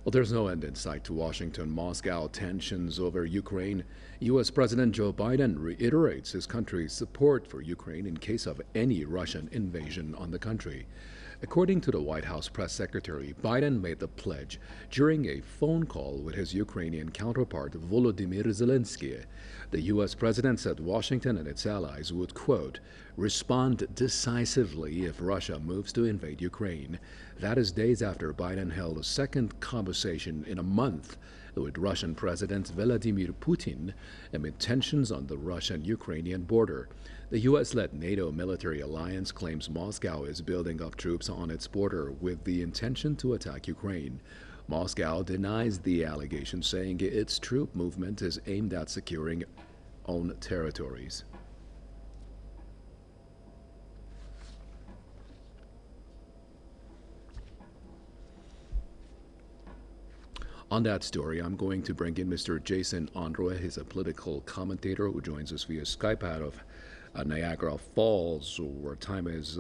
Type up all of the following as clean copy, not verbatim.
Well, there's no end in sight to Washington-Moscow tensions over Ukraine. U.S. President Joe Biden reiterates his country's support for Ukraine in case of any Russian invasion on the country. According to the White House press secretary, Biden made the pledge during a phone call with his Ukrainian counterpart, Volodymyr Zelensky. The U.S. president said Washington and its allies would, quote, respond decisively if Russia moves to invade Ukraine. That is days after Biden held a second conversation in a month with Russian President Volodymyr Putin amid tensions on the Russian-Ukrainian border. The U.S.-led NATO military alliance claims Moscow is building up troops on its border with the intention to attack Ukraine. Moscow denies the allegation, saying its troop movement is aimed at securing own territories. On that story, I'm going to bring in Mr. Jason Androe. He's a political commentator who joins us via Skype out of Niagara Falls, where time is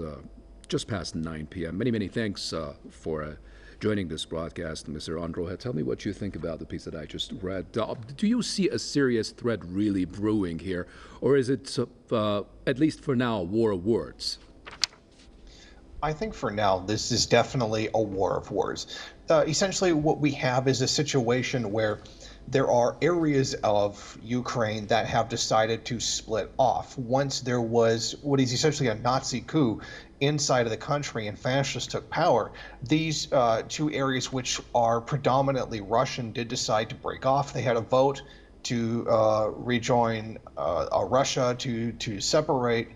just past 9 p.m. Many thanks for joining this broadcast, Mr. Androe. Tell me what you think about the piece that I just read. Do you see a serious threat really brewing here, or is it, at least for now, a war of words? I think for now, this is definitely a war of words. Essentially, what we have is a situation where there are areas of Ukraine that have decided to split off. Once there was what is essentially a Nazi coup inside of the country and fascists took power, these two areas, which are predominantly Russian, did decide to break off. They had a vote to rejoin Russia, to separate,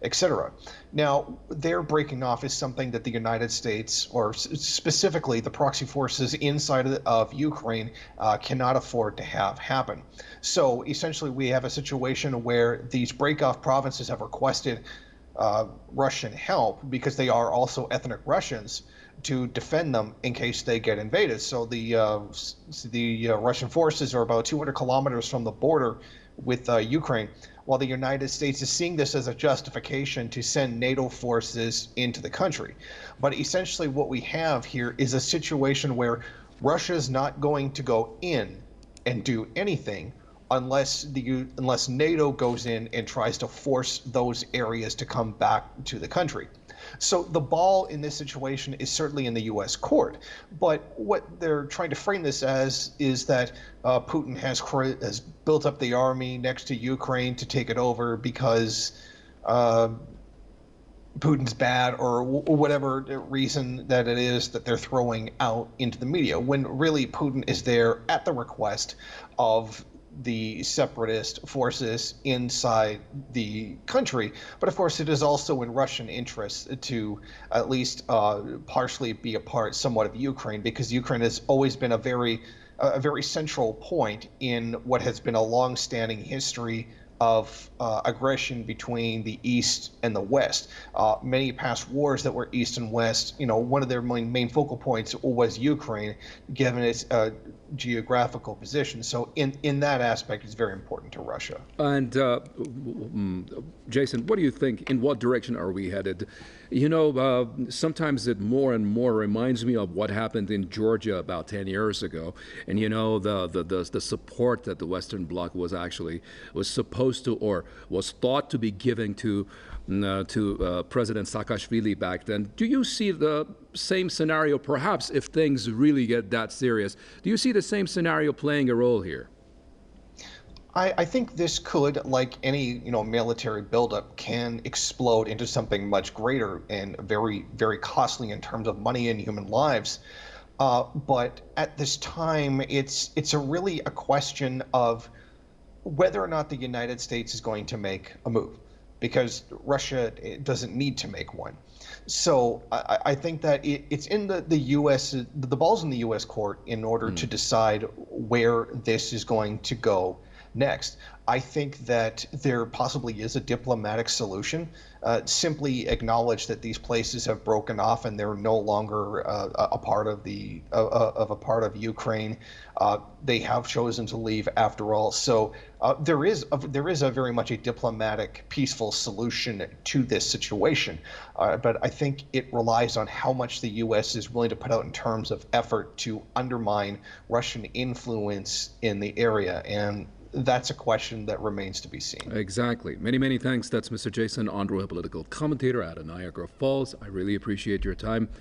etc. Now, their breaking off is something that the United States, or specifically the proxy forces inside of Ukraine, cannot afford to have happen. So essentially, we have a situation where these break-off provinces have requested Russian help because they are also ethnic Russians to defend them in case they get invaded. So the Russian forces are about 200 kilometers from the border with Ukraine, while the United States is seeing this as a justification to send NATO forces into the country. But essentially what we have here is a situation where Russia is not going to go in and do anything unless NATO goes in and tries to force those areas to come back to the country. So the ball in this situation is certainly in the U.S. court, but what they're trying to frame this as is that Putin has built up the army next to Ukraine to take it over because Putin's bad, or whatever reason that it is that they're throwing out into the media, when really Putin is there at the request of the separatist forces inside the country. But of course, it is also in Russian interest to at least partially be a part somewhat of Ukraine, because Ukraine has always been a very central point in what has been a long-standing history of aggression between the East and the West. Many past wars that were East and West, one of their main focal points was Ukraine, given its geographical position. So in that aspect, it's very important to Russia. And Jason, what do you think? In what direction are we headed? Sometimes it more and more reminds me of what happened in Georgia about 10 years ago. And the support that the Western Bloc was supposed to, or was thought to be giving to President Saakashvili back then. Do you see the same scenario, perhaps if things really get that serious? Do you see the same scenario playing a role here? I think this could, like any military buildup, can explode into something much greater and very, very costly in terms of money and human lives. But at this time, it's really a question of whether or not the United States is going to make a move, because Russia doesn't need to make one. So I think that it's in the U.S. The ball's in the U.S. court in order to decide where this is going to go. next. I think that there possibly is a diplomatic solution. Simply acknowledge that these places have broken off and they're no longer a part of a part of Ukraine. They have chosen to leave after all. So there is a very much a diplomatic, peaceful solution to this situation. But I think it relies on how much the U.S. is willing to put out in terms of effort to undermine Russian influence in the area. And that's a question that remains to be seen. Exactly. Many, many thanks. That's Mr. Jason Andrew, a political commentator out of Niagara Falls. I really appreciate your time.